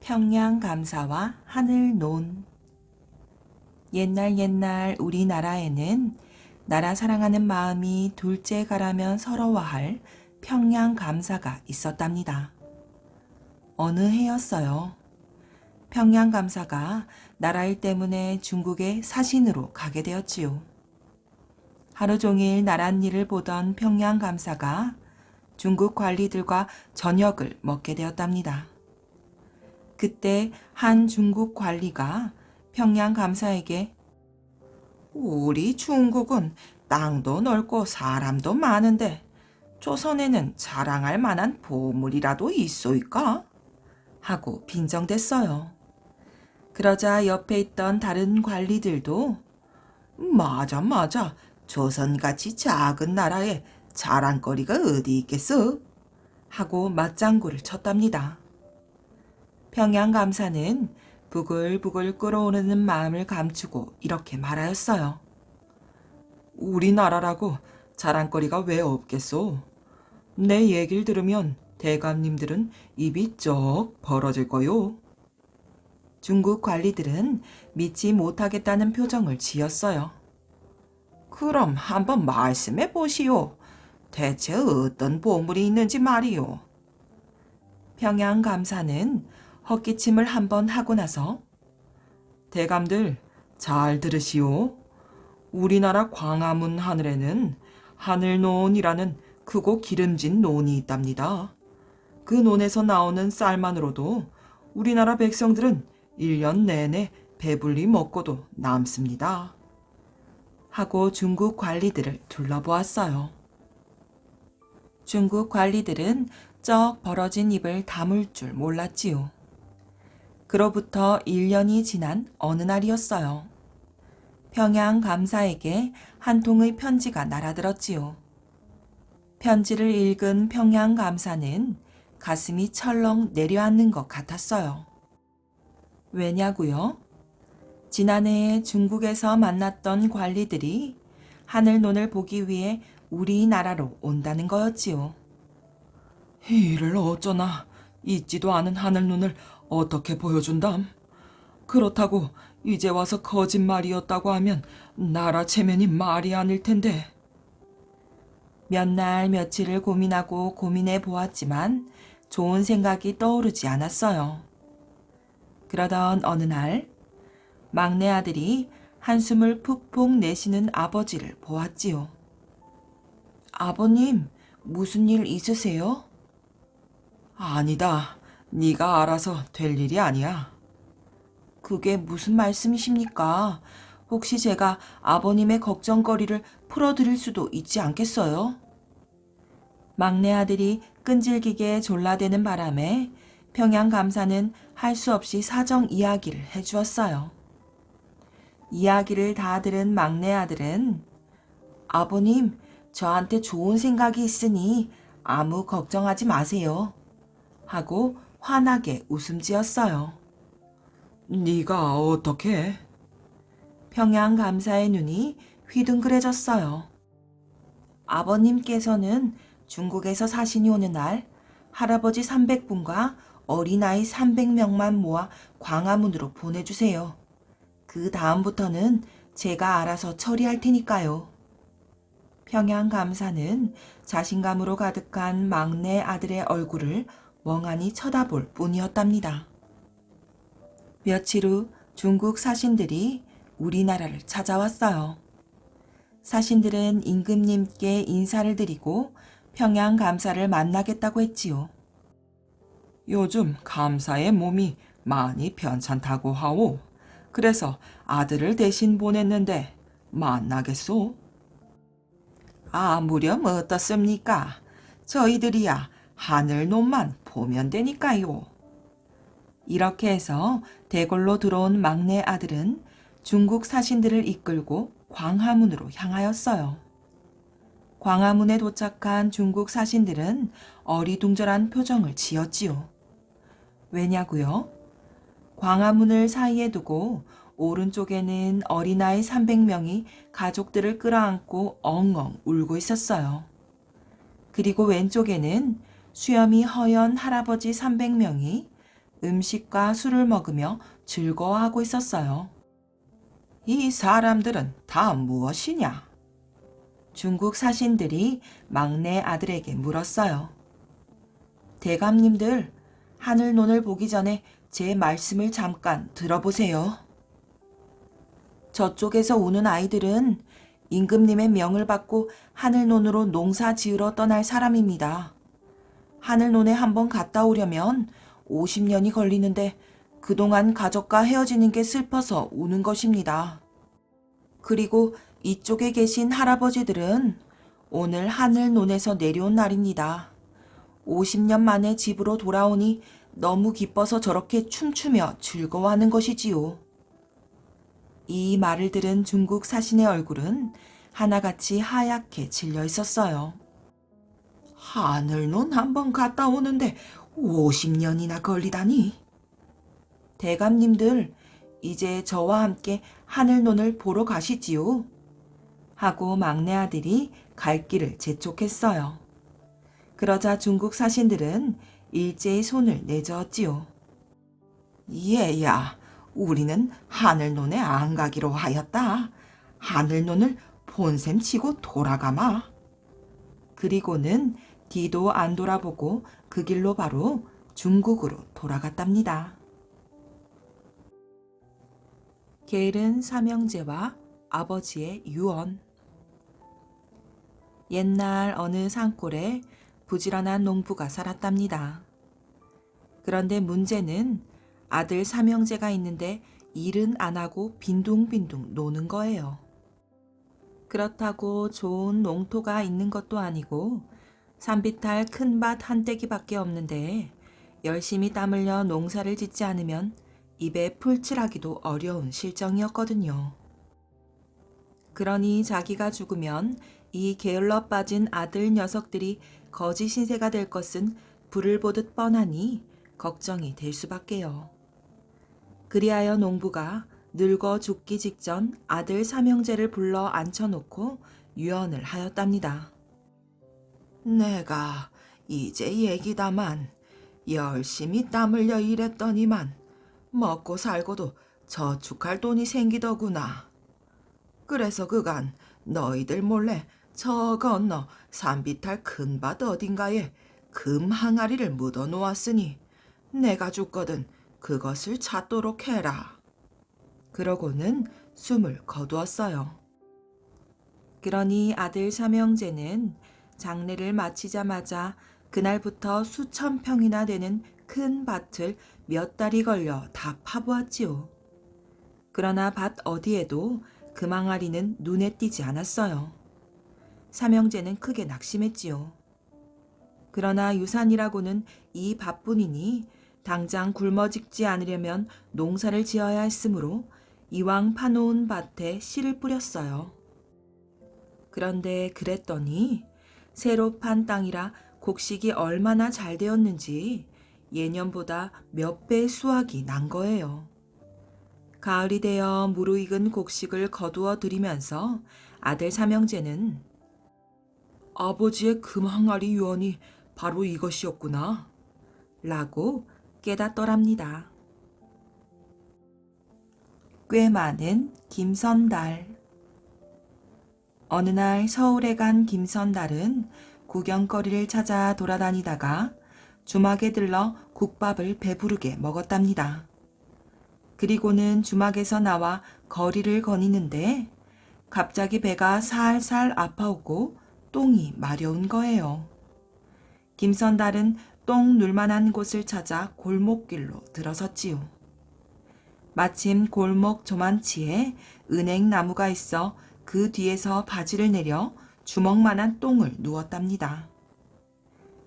평양 감사와 하늘논. 옛날 우리나라에는 나라 사랑하는 마음이 둘째 가라면 서러워할 평양 감사가 있었답니다. 어느 해였어요. 평양 감사가 나라일 때문에 중국의 사신으로 가게 되었지요. 하루 종일 나란 일을 보던 평양 감사가 중국 관리들과 저녁을 먹게 되었답니다. 그때 한 중국 관리가 평양 감사에게 우리 중국은 땅도 넓고 사람도 많은데 조선에는 자랑할 만한 보물이라도 있소이까? 하고 빈정댔어요. 그러자 옆에 있던 다른 관리들도 맞아. 조선같이 작은 나라에 자랑거리가 어디 있겠어? 하고 맞장구를 쳤답니다. 평양 감사는 부글부글 끓어오르는 마음을 감추고 이렇게 말하였어요. 우리나라라고 자랑거리가 왜 없겠소? 내 얘기를 들으면 대감님들은 입이 쩍 벌어질 거요. 중국 관리들은 믿지 못하겠다는 표정을 지었어요. 그럼 한번 말씀해 보시오. 대체 어떤 보물이 있는지 말이오. 평양 감사는 헛기침을 한번 하고 나서 대감들 잘 들으시오. 우리나라 광화문 하늘에는 하늘논이라는 크고 기름진 논이 있답니다. 그 논에서 나오는 쌀만으로도 우리나라 백성들은 1년 내내 배불리 먹고도 남습니다. 하고 중국 관리들을 둘러보았어요. 중국 관리들은 쩍 벌어진 입을 다물 줄 몰랐지요. 그로부터 1년이 지난 어느 날이었어요. 평양 감사에게 한 통의 편지가 날아들었지요. 편지를 읽은 평양 감사는 가슴이 철렁 내려앉는 것 같았어요. 왜냐고요? 지난해에 중국에서 만났던 관리들이 하늘논을 보기 위해 우리나라로 온다는 거였지요. 이를 어쩌나 있지도 않은 하늘논을 어떻게 보여준담? 그렇다고 이제 와서 거짓말이었다고 하면 나라 체면이 말이 아닐 텐데. 몇 날 며칠을 고민하고 고민해 보았지만 좋은 생각이 떠오르지 않았어요. 그러던 어느 날 막내 아들이 한숨을 푹푹 내쉬는 아버지를 보았지요. 아버님, 무슨 일 있으세요? 아니다. 네가 알아서 될 일이 아니야. 그게 무슨 말씀이십니까? 혹시 제가 아버님의 걱정거리를 풀어드릴 수도 있지 않겠어요? 막내 아들이 끈질기게 졸라대는 바람에 평양 감사는 할 수 없이 사정 이야기를 해주었어요. 이야기를 다 들은 막내 아들은 아버님, 저한테 좋은 생각이 있으니 아무 걱정하지 마세요. 하고 환하게 웃음 지었어요. 네가 어떻게? 평양 감사의 눈이 휘둥그레졌어요. 아버님께서는 중국에서 사신이 오는 날 할아버지 300분과 어린아이 300명만 모아 광화문으로 보내주세요. 그 다음부터는 제가 알아서 처리할 테니까요. 평양 감사는 자신감으로 가득한 막내 아들의 얼굴을 멍하니 쳐다볼 뿐이었답니다. 며칠 후 중국 사신들이 우리나라를 찾아왔어요. 사신들은 임금님께 인사를 드리고 평양 감사를 만나겠다고 했지요. 요즘 감사의 몸이 많이 편찮다고 하오. 그래서 아들을 대신 보냈는데 만나겠소? 아무렴 어떻습니까? 저희들이야 하늘논만 보면 되니까요. 이렇게 해서 대궐로 들어온 막내 아들은 중국 사신들을 이끌고 광화문으로 향하였어요. 광화문에 도착한 중국 사신들은 어리둥절한 표정을 지었지요. 왜냐고요? 광화문을 사이에 두고 오른쪽에는 어린아이 300명이 가족들을 끌어안고 엉엉 울고 있었어요. 그리고 왼쪽에는 수염이 허연 할아버지 300명이 음식과 술을 먹으며 즐거워하고 있었어요. 이 사람들은 다 무엇이냐? 중국 사신들이 막내 아들에게 물었어요. 대감님들, 하늘논을 보기 전에 제 말씀을 잠깐 들어보세요. 저쪽에서 오는 아이들은 임금님의 명을 받고 하늘논으로 농사 지으러 떠날 사람입니다. 하늘논에 한번 갔다 오려면 50년이 걸리는데 그동안 가족과 헤어지는 게 슬퍼서 우는 것입니다. 그리고 이쪽에 계신 할아버지들은 오늘 하늘논에서 내려온 날입니다. 50년 만에 집으로 돌아오니 너무 기뻐서 저렇게 춤추며 즐거워하는 것이지요. 이 말을 들은 중국 사신의 얼굴은 하나같이 하얗게 질려 있었어요. 하늘논 한번 갔다 오는데 50년이나 걸리다니. 대감님들, 이제 저와 함께 하늘논을 보러 가시지요. 하고 막내 아들이 갈 길을 재촉했어요. 그러자 중국 사신들은 일제히 손을 내저었지요. 얘야, 우리는 하늘논에 안 가기로 하였다. 하늘논을 본셈 치고 돌아가마. 그리고는 뒤도 안 돌아보고 그 길로 바로 중국으로 돌아갔답니다. 게으른 삼형제와 아버지의 유언. 옛날 어느 산골에 부지런한 농부가 살았답니다. 그런데 문제는 아들 삼형제가 있는데 일은 안 하고 빈둥빈둥 노는 거예요. 그렇다고 좋은 농토가 있는 것도 아니고 산비탈 큰 밭 한 떼기밖에 없는데 열심히 땀 흘려 농사를 짓지 않으면 입에 풀칠하기도 어려운 실정이었거든요. 그러니 자기가 죽으면 이 게을러 빠진 아들 녀석들이 거지 신세가 될 것은 불을 보듯 뻔하니 걱정이 될 수밖에요. 그리하여 농부가 늙어 죽기 직전 아들 삼형제를 불러 앉혀놓고 유언을 하였답니다. 내가 이제 얘기다만 열심히 땀 흘려 일했더니만 먹고 살고도 저축할 돈이 생기더구나. 그래서 그간 너희들 몰래 저 건너 산비탈 큰 밭 어딘가에 금 항아리를 묻어 놓았으니 내가 죽거든 그것을 찾도록 해라. 그러고는 숨을 거두었어요. 그러니 아들 삼형제는 장례를 마치자마자 그날부터 수천 평이나 되는 큰 밭을 몇 달이 걸려 다 파보았지요. 그러나 밭 어디에도 금항아리는 눈에 띄지 않았어요. 삼형제는 크게 낙심했지요. 그러나 유산이라고는 이 밭뿐이니 당장 굶어 죽지 않으려면 농사를 지어야 했으므로 이왕 파놓은 밭에 씨를 뿌렸어요. 그런데 그랬더니 새로 판 땅이라 곡식이 얼마나 잘 되었는지 예년보다 몇 배의 수확이 난 거예요. 가을이 되어 무르익은 곡식을 거두어 들이면서 아들 삼형제는 아버지의 금항아리 유언이 바로 이것이었구나 라고 깨닫더랍니다. 꽤 많은 김선달. 어느 날 서울에 간 김선달은 구경거리를 찾아 돌아다니다가 주막에 들러 국밥을 배부르게 먹었답니다. 그리고는 주막에서 나와 거리를 거니는데 갑자기 배가 살살 아파오고 똥이 마려운 거예요. 김선달은 똥 눌만한 곳을 찾아 골목길로 들어섰지요. 마침 골목 저만치에 은행나무가 있어 그 뒤에서 바지를 내려 주먹만한 똥을 누웠답니다.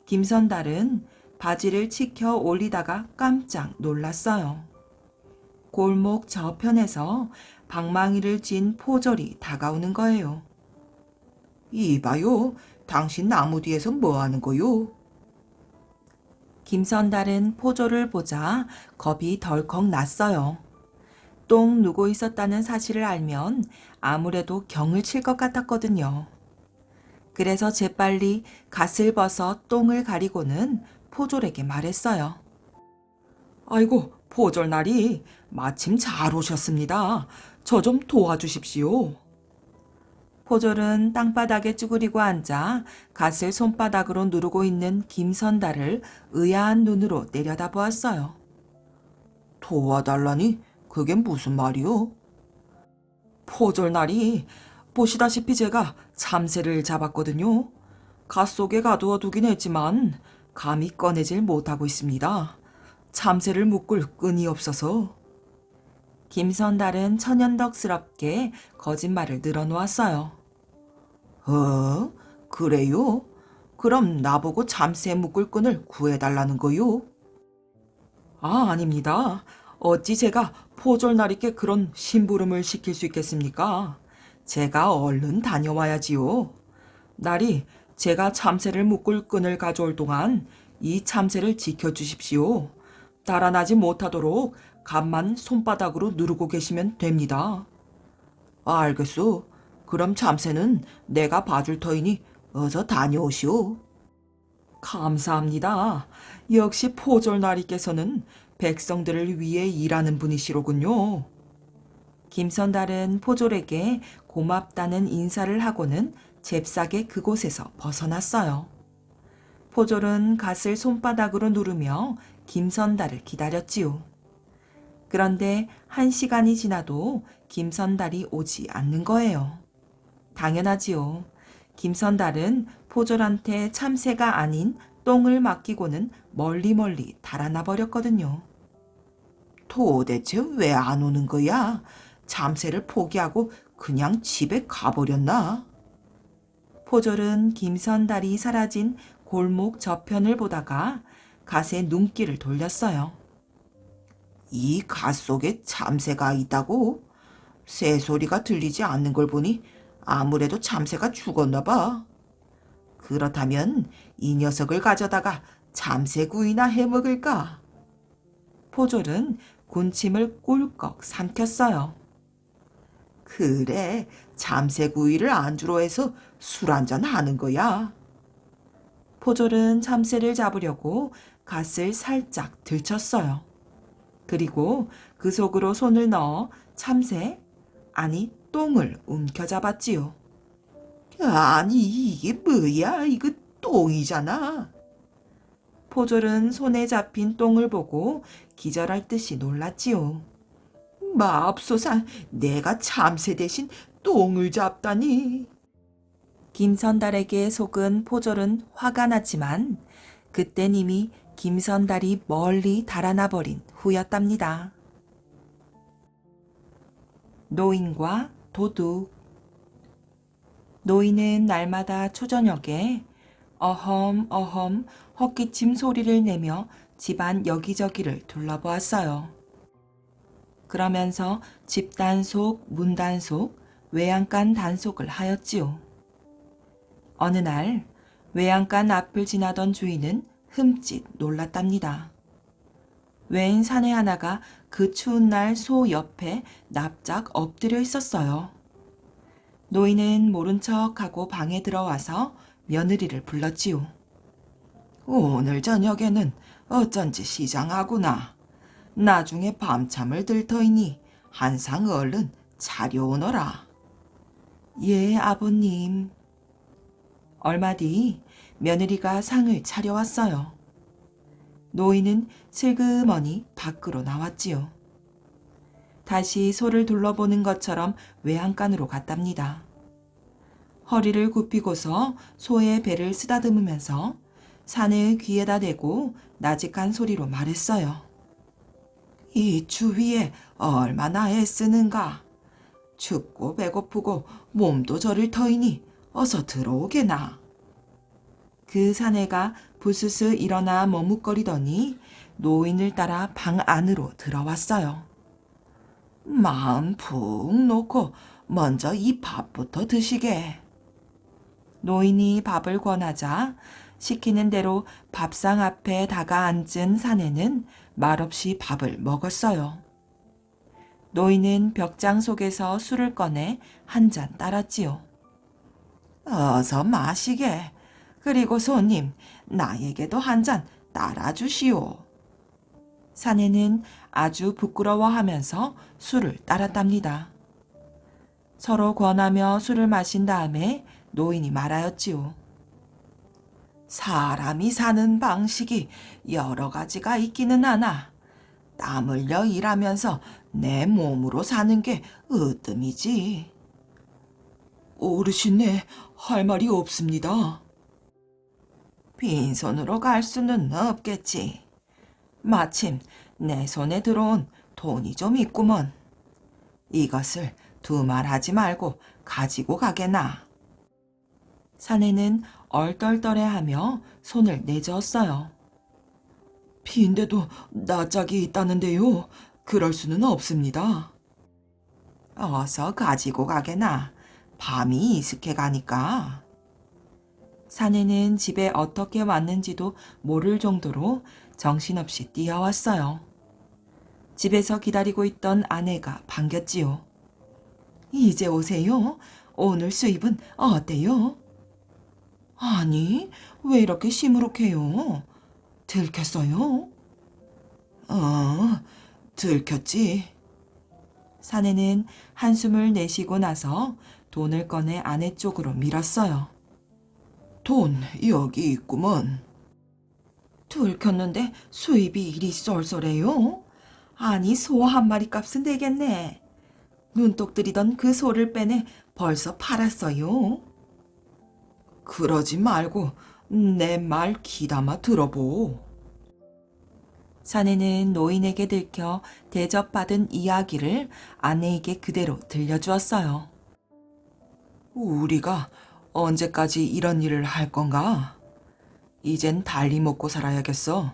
김선달은 바지를 치켜 올리다가 깜짝 놀랐어요. 골목 저편에서 방망이를 쥔 포졸이 다가오는 거예요. 이봐요, 당신 나무 뒤에서 뭐 하는 거요? 김선달은 포졸을 보자 겁이 덜컥 났어요. 똥 누고 있었다는 사실을 알면 아무래도 경을 칠 것 같았거든요. 그래서 재빨리 갓을 벗어 똥을 가리고는 포졸에게 말했어요. 아이고, 포졸날이 마침 잘 오셨습니다. 저 좀 도와주십시오. 포졸은 땅바닥에 쭈그리고 앉아 갓을 손바닥으로 누르고 있는 김선달을 의아한 눈으로 내려다보았어요. 도와달라니? 그게 무슨 말이오? 포졸날이 보시다시피 제가 참새를 잡았거든요. 갓 속에 가두어 두긴 했지만 감히 꺼내질 못하고 있습니다. 참새를 묶을 끈이 없어서. 김선달은 천연덕스럽게 거짓말을 늘어놓았어요. 그래요? 그럼 나보고 참새 묶을 끈을 구해달라는 거요? 아닙니다. 어찌 제가 포졸날이께 그런 심부름을 시킬 수 있겠습니까? 제가 얼른 다녀와야지요. 날이 제가 참새를 묶을 끈을 가져올 동안 이 참새를 지켜주십시오. 달아나지 못하도록 간만 손바닥으로 누르고 계시면 됩니다. 알겠소. 그럼 참새는 내가 봐줄 터이니 어서 다녀오시오. 감사합니다. 역시 포졸나리께서는 백성들을 위해 일하는 분이시로군요. 김선달은 포졸에게 고맙다는 인사를 하고는 잽싸게 그곳에서 벗어났어요. 포졸은 갓을 손바닥으로 누르며 김선달을 기다렸지요. 그런데 1시간이 지나도 김선달이 오지 않는 거예요. 당연하지요. 김선달은 포졸한테 참새가 아닌 똥을 맡기고는 멀리 달아나 버렸거든요. 도대체 왜 안 오는 거야? 참새를 포기하고 그냥 집에 가버렸나? 포졸은 김선달이 사라진 골목 저편을 보다가 갓에 눈길을 돌렸어요. 이 갓 속에 참새가 있다고? 새소리가 들리지 않는 걸 보니 아무래도 참새가 죽었나 봐. 그렇다면 이 녀석을 가져다가 참새구이나 해먹을까? 포졸은 군침을 꿀꺽 삼켰어요. 그래, 참새구이를 안주로 해서 술 한잔 하는 거야. 포졸은 참새를 잡으려고 갓을 살짝 들쳤어요. 그리고 그 속으로 손을 넣어 참새, 아니 똥을 움켜잡았지요. 아니 이게 뭐야? 이거 똥이잖아. 포졸은 손에 잡힌 똥을 보고 기절할 듯이 놀랐지요. 맙소사, 내가 참새 대신 똥을 잡다니. 김선달에게 속은 포졸은 화가 났지만 그땐 이미 김선달이 멀리 달아나 버린 후였답니다. 노인과 도둑. 노인은 날마다 초저녁에 어험 헛기침 소리를 내며 집안 여기저기를 둘러보았어요. 그러면서 집 단속, 문 단속, 외양간 단속을 하였지요. 어느 날 외양간 앞을 지나던 주인은 흠칫 놀랐답니다. 웬 사내 하나가 그 추운 날 소 옆에 납작 엎드려 있었어요. 노인은 모른 척하고 방에 들어와서 며느리를 불렀지요. 오늘 저녁에는 어쩐지 시장하구나. 나중에 밤참을 들 터이니 한 상 얼른 차려오너라. 예, 아버님. 얼마 뒤 며느리가 상을 차려왔어요. 노인은 슬그머니 밖으로 나왔지요. 다시 소를 둘러보는 것처럼 외양간으로 갔답니다. 허리를 굽히고서 소의 배를 쓰다듬으면서 사내의 귀에다 대고 나직한 소리로 말했어요. 이 추위에 얼마나 애쓰는가. 춥고 배고프고 몸도 저릴 터이니 어서 들어오게나. 그 사내가 부스스 일어나 머뭇거리더니 노인을 따라 방 안으로 들어왔어요. 마음 푹 놓고 먼저 이 밥부터 드시게. 노인이 밥을 권하자 시키는 대로 밥상 앞에 다가 앉은 사내는 말없이 밥을 먹었어요. 노인은 벽장 속에서 술을 꺼내 한 잔 따랐지요. 어서 마시게. 그리고 손님, 나에게도 한 잔 따라주시오. 사내는 아주 부끄러워하면서 술을 따랐답니다. 서로 권하며 술을 마신 다음에 노인이 말하였지요. 사람이 사는 방식이 여러 가지가 있기는 하나 땀 흘려 일하면서 내 몸으로 사는 게 으뜸이지. 어르신네, 할 말이 없습니다. 빈손으로 갈 수는 없겠지. 마침 내 손에 들어온 돈이 좀 있구먼. 이것을 두말하지 말고 가지고 가게나. 사내는 얼떨떨해하며 손을 내저었어요. 빈데도 낯짝이 있다는데요. 그럴 수는 없습니다. 어서 가지고 가게나. 밤이 이슥해 가니까. 사내는 집에 어떻게 왔는지도 모를 정도로 정신없이 뛰어왔어요. 집에서 기다리고 있던 아내가 반겼지요. 이제 오세요. 오늘 수입은 어때요? 아니, 왜 이렇게 시무룩해요? 들켰어요? 들켰지. 사내는 한숨을 내쉬고 나서 돈을 꺼내 아내 쪽으로 밀었어요. 돈 여기 있구먼. 들켰는데 수입이 이리 쏠쏠해요? 아니, 소 한 마리 값은 되겠네. 눈독 들이던 그 소를 빼내 벌써 팔았어요. 그러지 말고 내 말 귀담아 들어보. 사내는 노인에게 들켜 대접받은 이야기를 아내에게 그대로 들려주었어요. 우리가 언제까지 이런 일을 할 건가? 이젠 달리 먹고 살아야겠어.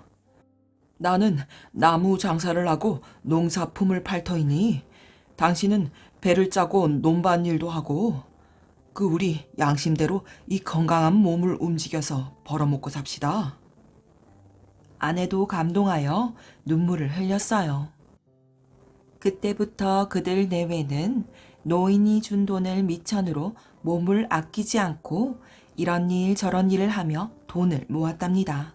나는 나무 장사를 하고 농사품을 팔 터이니 당신은 배를 짜고 논밭일도 하고 우리 양심대로 이 건강한 몸을 움직여서 벌어먹고 삽시다. 아내도 감동하여 눈물을 흘렸어요. 그때부터 그들 내외는 노인이 준 돈을 미천으로 몸을 아끼지 않고 이런 일 저런 일을 하며 돈을 모았답니다.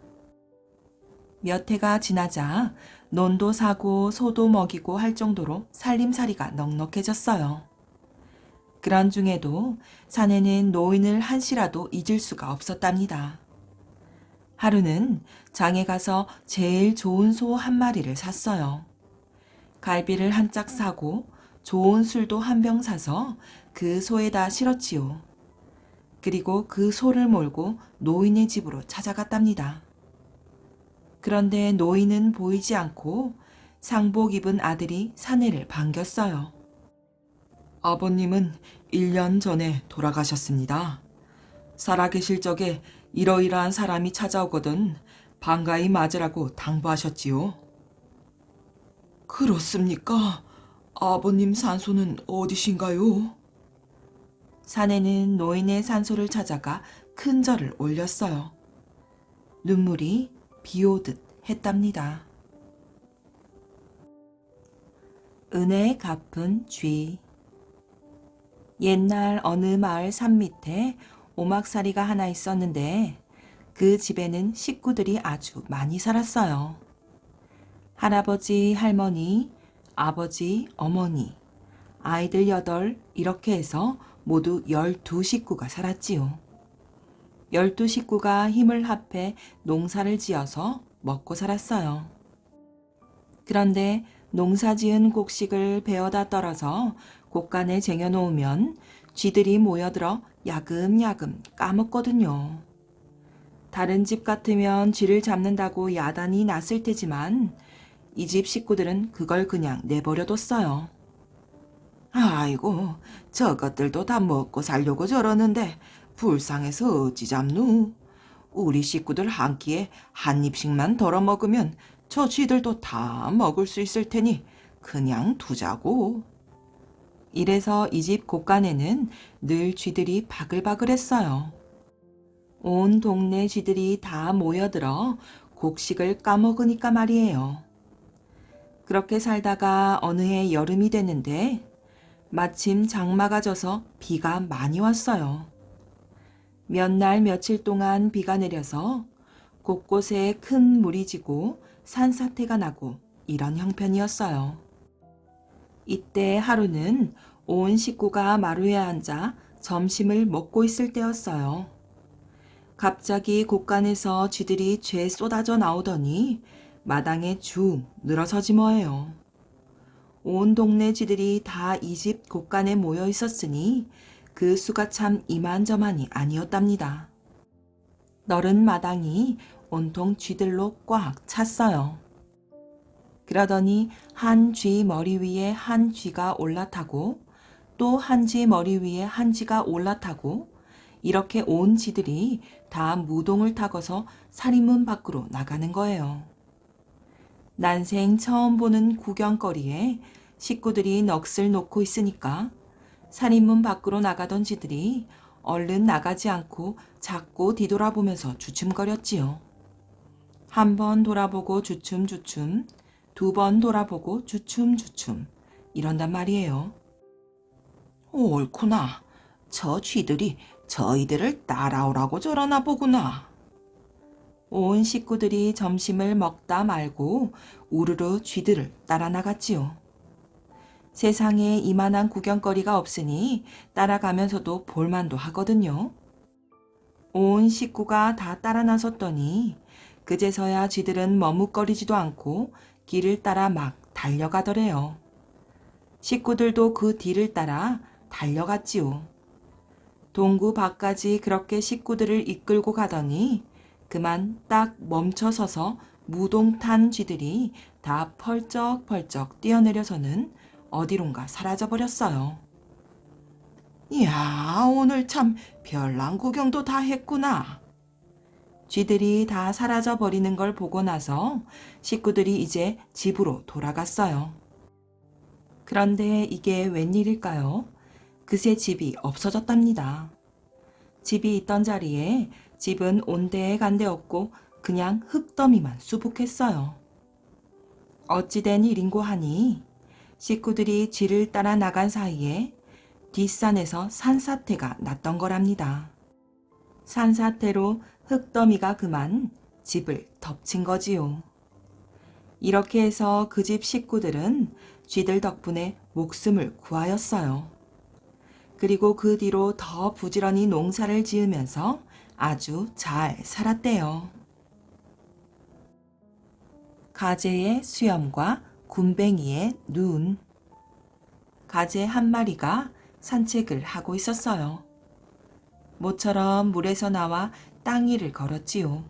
몇 해가 지나자 논도 사고 소도 먹이고 할 정도로 살림살이가 넉넉해졌어요. 그런 중에도 사내는 노인을 한시라도 잊을 수가 없었답니다. 하루는 장에 가서 제일 좋은 소 한 마리를 샀어요. 갈비를 한 짝 사고 좋은 술도 한 병 사서 그 소에다 실었지요. 그리고 그 소를 몰고 노인의 집으로 찾아갔답니다. 그런데 노인은 보이지 않고 상복 입은 아들이 사내를 반겼어요. 아버님은 1년 전에 돌아가셨습니다. 살아계실 적에 이러이러한 사람이 찾아오거든 반가이 맞으라고 당부하셨지요. 그렇습니까? 아버님 산소는 어디신가요? 사내는 노인의 산소를 찾아가 큰 절을 올렸어요. 눈물이 비오듯 했답니다. 은혜 갚은 쥐. 옛날 어느 마을 산 밑에 오막살이가 하나 있었는데 그 집에는 식구들이 아주 많이 살았어요. 할아버지, 할머니, 아버지, 어머니, 아이들 8 이렇게 해서 모두 12식구가 살았지요. 12식구가 힘을 합해 농사를 지어서 먹고 살았어요. 그런데 농사 지은 곡식을 베어다 떨어서 곳간에 쟁여놓으면 쥐들이 모여들어 야금야금 까먹거든요. 다른 집 같으면 쥐를 잡는다고 야단이 났을 테지만 이 집 식구들은 그걸 그냥 내버려뒀어요. 아이고, 저것들도 다 먹고 살려고 저러는데 불쌍해서 어찌 잡누? 우리 식구들 한 끼에 한 입씩만 덜어 먹으면 저 쥐들도 다 먹을 수 있을 테니 그냥 두자고. 이래서 이 집 곳간에는 늘 쥐들이 바글바글했어요. 온 동네 쥐들이 다 모여들어 곡식을 까먹으니까 말이에요. 그렇게 살다가 어느 해 여름이 됐는데 마침 장마가 져서 비가 많이 왔어요. 몇 날 며칠 동안 비가 내려서 곳곳에 큰 물이 지고 산사태가 나고 이런 형편이었어요. 이때 하루는 온 식구가 마루에 앉아 점심을 먹고 있을 때였어요. 갑자기 곳간에서 쥐들이 죄 쏟아져 나오더니 마당에 쭉 늘어서지 뭐예요. 온 동네 쥐들이 다 이 집 곳간에 모여 있었으니 그 수가 참 이만저만이 아니었답니다. 너른 마당이 온통 쥐들로 꽉 찼어요. 그러더니 한 쥐 머리 위에 한 쥐가 올라타고 또 한 쥐 머리 위에 한 쥐가 올라타고 이렇게 온 쥐들이 다 무동을 타고서 살인문 밖으로 나가는 거예요. 난생 처음 보는 구경거리에 식구들이 넋을 놓고 있으니까 살인문 밖으로 나가던 쥐들이 얼른 나가지 않고 자꾸 뒤돌아보면서 주춤거렸지요. 한 번 돌아보고 주춤주춤, 두 번 돌아보고 주춤주춤 이런단 말이에요. 옳구나. 저 쥐들이 저희들을 따라오라고 저러나 보구나. 온 식구들이 점심을 먹다 말고 우르르 쥐들을 따라 나갔지요. 세상에 이만한 구경거리가 없으니 따라가면서도 볼만도 하거든요. 온 식구가 다 따라 나섰더니 그제서야 쥐들은 머뭇거리지도 않고 길을 따라 막 달려가더래요. 식구들도 그 뒤를 따라 달려갔지요. 동구 밖까지 그렇게 식구들을 이끌고 가더니 그만 딱 멈춰서서 무동탄 쥐들이 다 펄쩍펄쩍 뛰어내려서는 어디론가 사라져버렸어요. 이야, 오늘 참 별난 구경도 다 했구나. 쥐들이 다 사라져버리는 걸 보고 나서 식구들이 이제 집으로 돌아갔어요. 그런데 이게 웬일일까요? 그새 집이 없어졌답니다. 집이 있던 자리에 집은 온데에 간데 없고 그냥 흙더미만 수북했어요. 어찌된 일인고 하니 식구들이 쥐를 따라 나간 사이에 뒷산에서 산사태가 났던 거랍니다. 산사태로 흙더미가 그만 집을 덮친 거지요. 이렇게 해서 그 집 식구들은 쥐들 덕분에 목숨을 구하였어요. 그리고 그 뒤로 더 부지런히 농사를 지으면서 아주 잘 살았대요. 가재의 수염과 굼벵이의 눈. 가재 한 마리가 산책을 하고 있었어요. 모처럼 물에서 나와 땅 위를 걸었지요.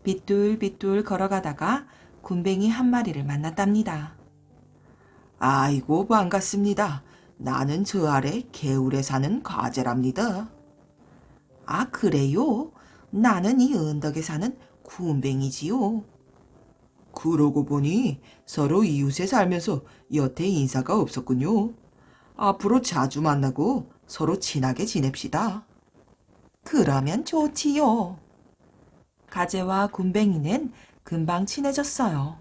빗둘빗둘 걸어가다가 굼벵이 한 마리를 만났답니다. 아이고 반갑습니다. 나는 저 아래 개울에 사는 가재랍니다. 아 그래요? 나는 이 언덕에 사는 굼벵이지요. 그러고 보니 서로 이웃에 살면서 여태 인사가 없었군요. 앞으로 자주 만나고 서로 친하게 지냅시다. 그러면 좋지요. 가재와 굼벵이는 금방 친해졌어요.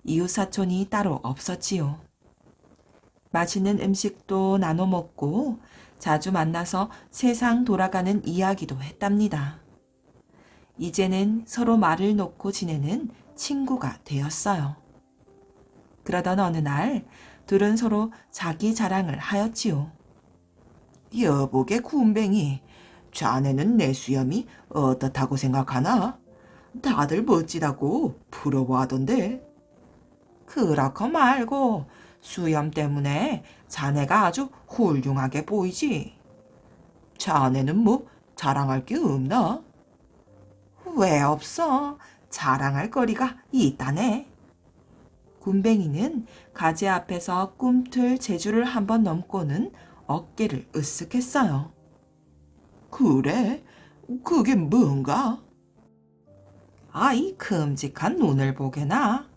이웃 사촌이 따로 없었지요. 맛있는 음식도 나눠 먹고 자주 만나서 세상 돌아가는 이야기도 했답니다. 이제는 서로 말을 놓고 지내는 친구가 되었어요. 그러던 어느 날 둘은 서로 자기 자랑을 하였지요. 여보게 굼벵이, 자네는 내 수염이 어떻다고 생각하나? 다들 멋지다고 부러워하던데. 그렇고 말고 수염 때문에 자네가 아주 훌륭하게 보이지. 자네는 뭐 자랑할 게 없나? 왜 없어? 자랑할 거리가 있다네. 굼벵이는 가재 앞에서 꿈틀 제주를 한번 넘고는 어깨를 으쓱했어요. 그래? 그게 뭔가? 아이 큼직한 눈을 보게나.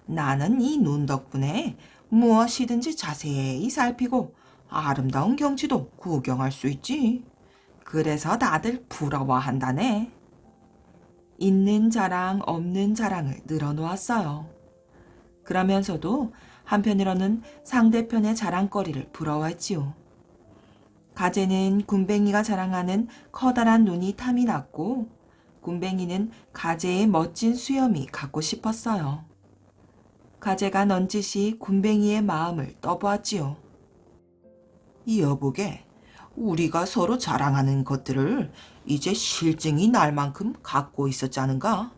나는 이 눈 덕분에 무엇이든지 자세히 살피고 아름다운 경치도 구경할 수 있지. 그래서 다들 부러워한다네. 있는 자랑 없는 자랑을 늘어놓았어요. 그러면서도 한편으로는 상대편의 자랑거리를 부러워했지요. 가재는 굼벵이가 자랑하는 커다란 눈이 탐이 났고 굼벵이는 가재의 멋진 수염이 갖고 싶었어요. 가재가 넌지시 군뱅이의 마음을 떠보았지요. 여보게, 우리가 서로 자랑하는 것들을 이제 실증이 날 만큼 갖고 있었자는가?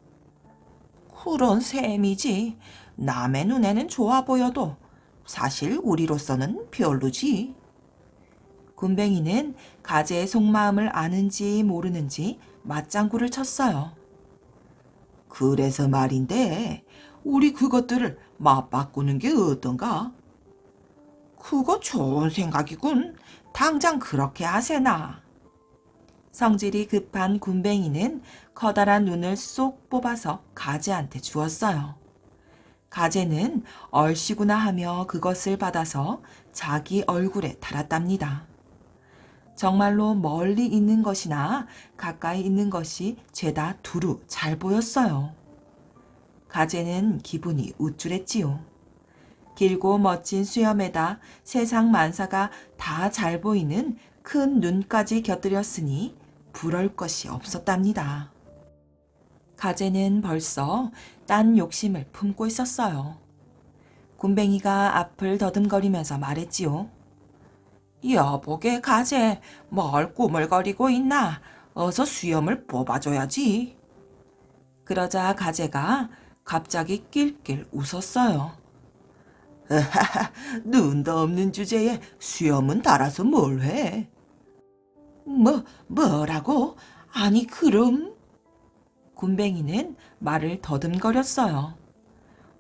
그런 셈이지. 남의 눈에는 좋아 보여도 사실 우리로서는 별로지. 군뱅이는 가재의 속마음을 아는지 모르는지 맞장구를 쳤어요. 그래서 말인데 우리 그것들을 맞바꾸는 게 어떤가? 그거 좋은 생각이군. 당장 그렇게 하세나. 성질이 급한 군뱅이는 커다란 눈을 쏙 뽑아서 가재한테 주었어요. 가재는 얼씨구나 하며 그것을 받아서 자기 얼굴에 달았답니다. 정말로 멀리 있는 것이나 가까이 있는 것이 죄다 두루 잘 보였어요. 가재는 기분이 우쭐했지요. 길고 멋진 수염에다 세상 만사가 다 잘 보이는 큰 눈까지 곁들였으니 부러울 것이 없었답니다. 가재는 벌써 딴 욕심을 품고 있었어요. 군뱅이가 앞을 더듬거리면서 말했지요. 여보게 가재, 뭘 꾸물거리고 있나? 어서 수염을 뽑아줘야지. 그러자 가재가 갑자기 낄낄 웃었어요. 눈도 없는 주제에 수염은 달아서 뭘 해? 뭐라고? 아니, 그럼? 군뱅이는 말을 더듬거렸어요.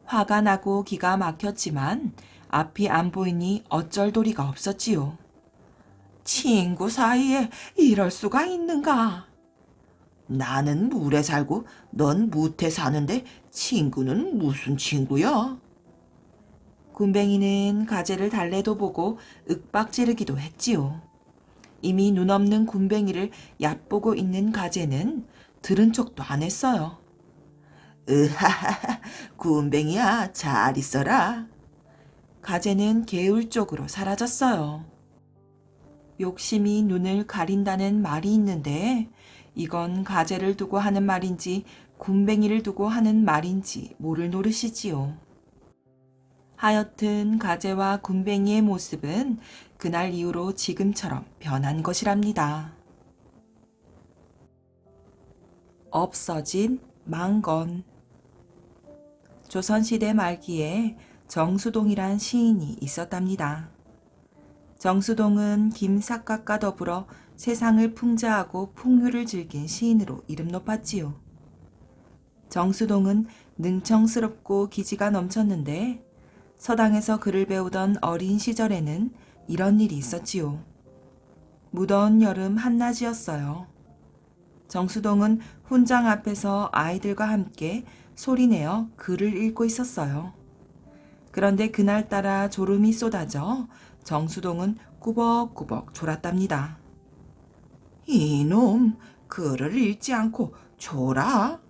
화가 나고 기가 막혔지만 앞이 안 보이니 어쩔 도리가 없었지요. 친구 사이에 이럴 수가 있는가? 나는 물에 살고 넌 무태 사는데 친구는 무슨 친구야? 군뱅이는 가재를 달래도 보고 윽박지르기도 했지요. 이미 눈 없는 군뱅이를 얕보고 있는 가재는 들은 척도 안 했어요. 으하하하, 군뱅이야, 잘 있어라. 가재는 개울 쪽으로 사라졌어요. 욕심이 눈을 가린다는 말이 있는데 이건 가재를 두고 하는 말인지 군뱅이를 두고 하는 말인지 모를 노릇이지요. 하여튼 가재와 군뱅이의 모습은 그날 이후로 지금처럼 변한 것이랍니다. 없어진 망건. 조선시대 말기에 정수동이란 시인이 있었답니다. 정수동은 김삿갓과 더불어 세상을 풍자하고 풍요를 즐긴 시인으로 이름 높았지요. 정수동은 능청스럽고 기지가 넘쳤는데 서당에서 글을 배우던 어린 시절에는 이런 일이 있었지요. 무더운 여름 한낮이었어요. 정수동은 훈장 앞에서 아이들과 함께 소리내어 글을 읽고 있었어요. 그런데 그날따라 졸음이 쏟아져 정수동은 꾸벅꾸벅 졸았답니다. 이놈, 글을 읽지 않고 졸아?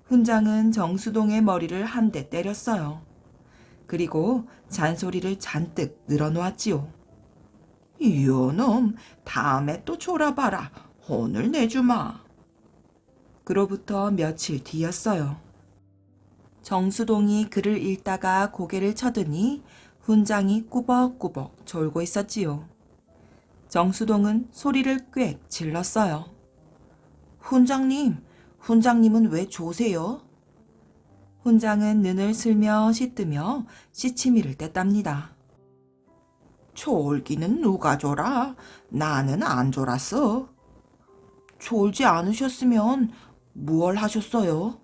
훈장은 정수동의 머리를 한 대 때렸어요. 그리고 잔소리를 잔뜩 늘어놓았지요. 이놈, 다음에 또 졸아봐라. 혼을 내주마. 그로부터 며칠 뒤였어요. 정수동이 글을 읽다가 고개를 쳐드니 훈장이 꾸벅꾸벅 졸고 있었지요. 정수동은 소리를 꽥 질렀어요. 훈장님은 왜 조세요? 훈장은 눈을 슬며시 뜨며 시치미를 뗐답니다. 졸기는 누가 졸아? 나는 안 졸았어. 졸지 않으셨으면 무얼 하셨어요?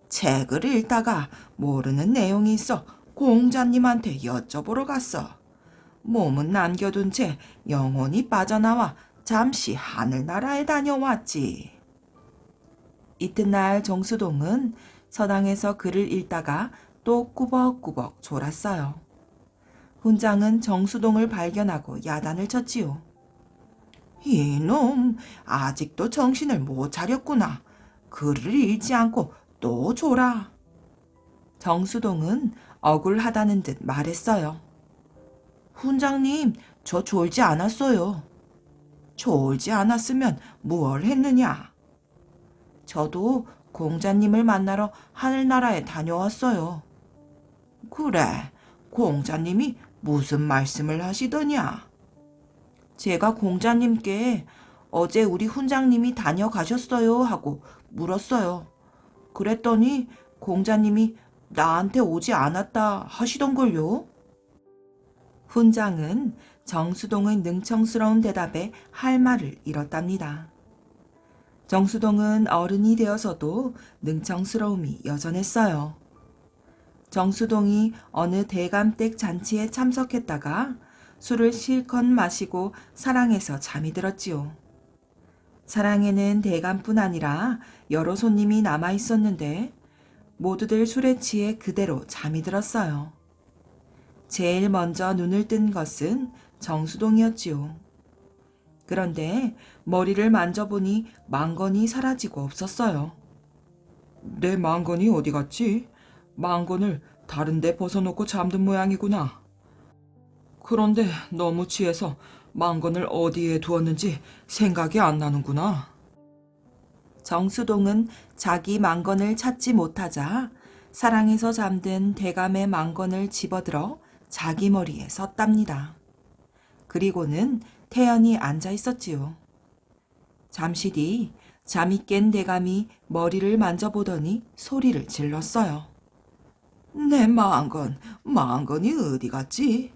책을 읽다가 모르는 내용이 있어 공자님한테 여쭤보러 갔어. 몸은 남겨둔 채 영혼이 빠져나와 잠시 하늘나라에 다녀왔지. 이튿날 정수동은 서당에서 글을 읽다가 또 꾸벅꾸벅 졸았어요. 훈장은 정수동을 발견하고 야단을 쳤지요. 이놈, 아직도 정신을 못 차렸구나. 글을 읽지 않고 또 졸아. 정수동은 억울하다는 듯 말했어요. 훈장님, 저 졸지 않았어요. 졸지 않았으면 무얼 했느냐? 저도 공자님을 만나러 하늘나라에 다녀왔어요. 그래, 공자님이 무슨 말씀을 하시더냐? 제가 공자님께 어제 우리 훈장님이 다녀가셨어요 하고 물었어요. 그랬더니 공자님이 나한테 오지 않았다 하시던걸요. 훈장은 정수동의 능청스러운 대답에 할 말을 잃었답니다. 정수동은 어른이 되어서도 능청스러움이 여전했어요. 정수동이 어느 대감댁 잔치에 참석했다가 술을 실컷 마시고 사랑에서 잠이 들었지요. 사랑에는 대감뿐 아니라 여러 손님이 남아 있었는데 모두들 술에 취해 그대로 잠이 들었어요. 제일 먼저 눈을 뜬 것은 정수동이었지요. 그런데 머리를 만져보니 망건이 사라지고 없었어요. 내 망건이 어디 갔지? 망건을 다른 데 벗어놓고 잠든 모양이구나. 그런데 너무 취해서 망건을 어디에 두었는지 생각이 안 나는구나. 정수동은 자기 망건을 찾지 못하자 사랑에서 잠든 대감의 망건을 집어들어 자기 머리에 썼답니다. 그리고는 태연히 앉아 있었지요. 잠시 뒤 잠이 깬 대감이 머리를 만져보더니 소리를 질렀어요. 내 망건이 어디 갔지?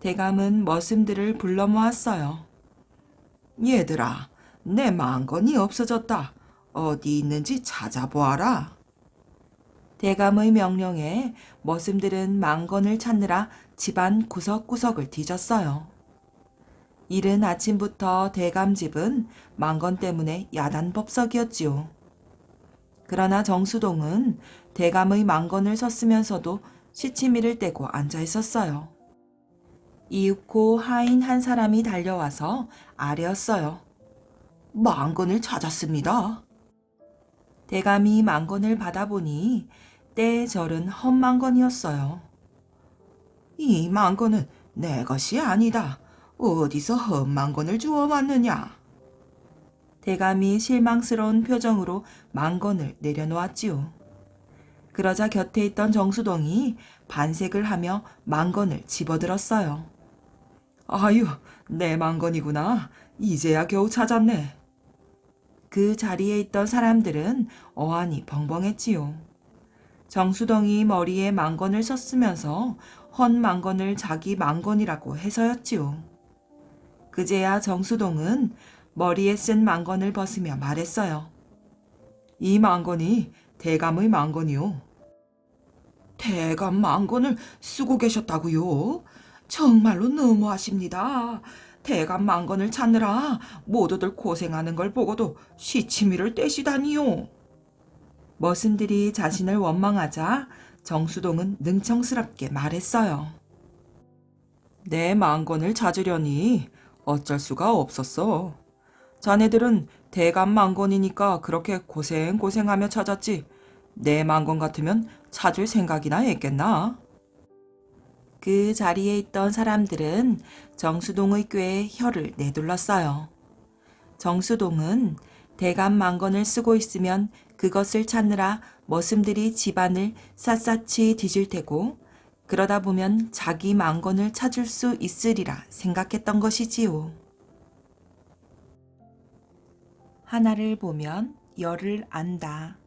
대감은 머슴들을 불러 모았어요. 얘들아, 내 망건이 없어졌다. 어디 있는지 찾아보아라. 대감의 명령에 머슴들은 망건을 찾느라 집안 구석구석을 뒤졌어요. 이른 아침부터 대감 집은 망건 때문에 야단법석이었지요. 그러나 정수동은 대감의 망건을 섰으면서도 시치미를 떼고 앉아 있었어요. 이윽고 하인 한 사람이 달려와서 아뢰었어요. 망건을 찾았습니다. 대감이 망건을 받아보니 때에 절은 헛망건이었어요. 이 망건은 내 것이 아니다. 어디서 헛망건을 주워왔느냐? 대감이 실망스러운 표정으로 망건을 내려놓았지요. 그러자 곁에 있던 정수동이 반색을 하며 망건을 집어들었어요. 아유, 내 망건이구나. 이제야 겨우 찾았네. 그 자리에 있던 사람들은 어안이 벙벙했지요. 정수동이 머리에 망건을 썼으면서 헛 망건을 자기 망건이라고 해서였지요. 그제야 정수동은 머리에 쓴 망건을 벗으며 말했어요. 이 망건이 대감의 망건이요. 대감 망건을 쓰고 계셨다고요? 정말로 너무하십니다. 대감 망건을 찾느라 모두들 고생하는 걸 보고도 시치미를 떼시다니요. 머슴들이 자신을 원망하자 정수동은 능청스럽게 말했어요. 내 망건을 찾으려니 어쩔 수가 없었어. 자네들은 대감 망건이니까 그렇게 고생하며 찾았지. 내 망건 같으면 찾을 생각이나 했겠나? 그 자리에 있던 사람들은 정수동의 꾀에 혀를 내둘렀어요. 정수동은 대감 망건을 쓰고 있으면 그것을 찾느라 머슴들이 집안을 샅샅이 뒤질 테고 그러다 보면 자기 망건을 찾을 수 있으리라 생각했던 것이지요. 하나를 보면 열을 안다.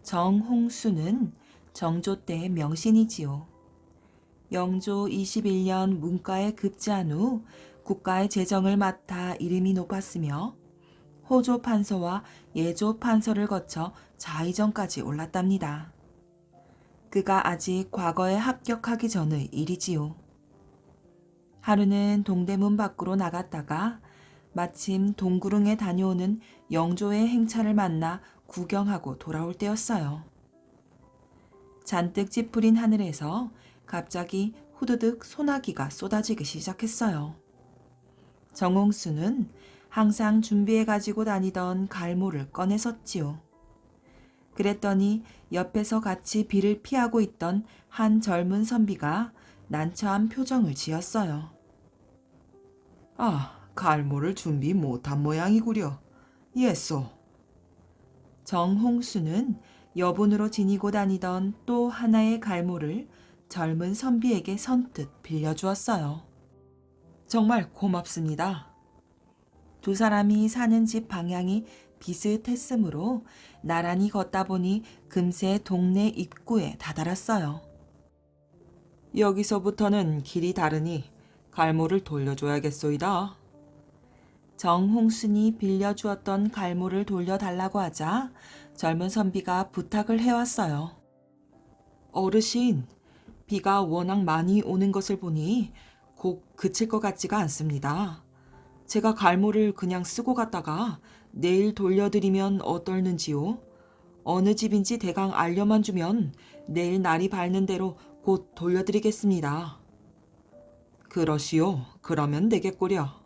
정홍수는 정조 때의 명신이지요. 영조 21년 문과에 급제한 후 국가의 재정을 맡아 이름이 높았으며 호조 판서와 예조 판서를 거쳐 좌의정까지 올랐답니다. 그가 아직 과거에 합격하기 전의 일이지요. 하루는 동대문 밖으로 나갔다가 마침 동구릉에 다녀오는 영조의 행차를 만나 구경하고 돌아올 때였어요. 잔뜩 찌푸린 하늘에서 갑자기 후드득 소나기가 쏟아지기 시작했어요. 정홍수는 항상 준비해 가지고 다니던 갈모를 꺼내섰지요. 그랬더니 옆에서 같이 비를 피하고 있던 한 젊은 선비가 난처한 표정을 지었어요. 아, 갈모를 준비 못한 모양이구려. 예소. 정홍수는 여분으로 지니고 다니던 또 하나의 갈모를 젊은 선비에게 선뜻 빌려주었어요. 정말 고맙습니다. 두 사람이 사는 집 방향이 비슷했으므로 나란히 걷다 보니 금세 동네 입구에 다다랐어요. 여기서부터는 길이 다르니 갈모를 돌려줘야겠소이다. 정홍순이 빌려주었던 갈모를 돌려달라고 하자 젊은 선비가 부탁을 해왔어요. 어르신, 비가 워낙 많이 오는 것을 보니 곧 그칠 것 같지가 않습니다. 제가 갈모를 그냥 쓰고 갔다가 내일 돌려드리면 어떨는지요? 어느 집인지 대강 알려만 주면 내일 날이 밝는 대로 곧 돌려드리겠습니다. 그러시오. 그러면 되겠구려.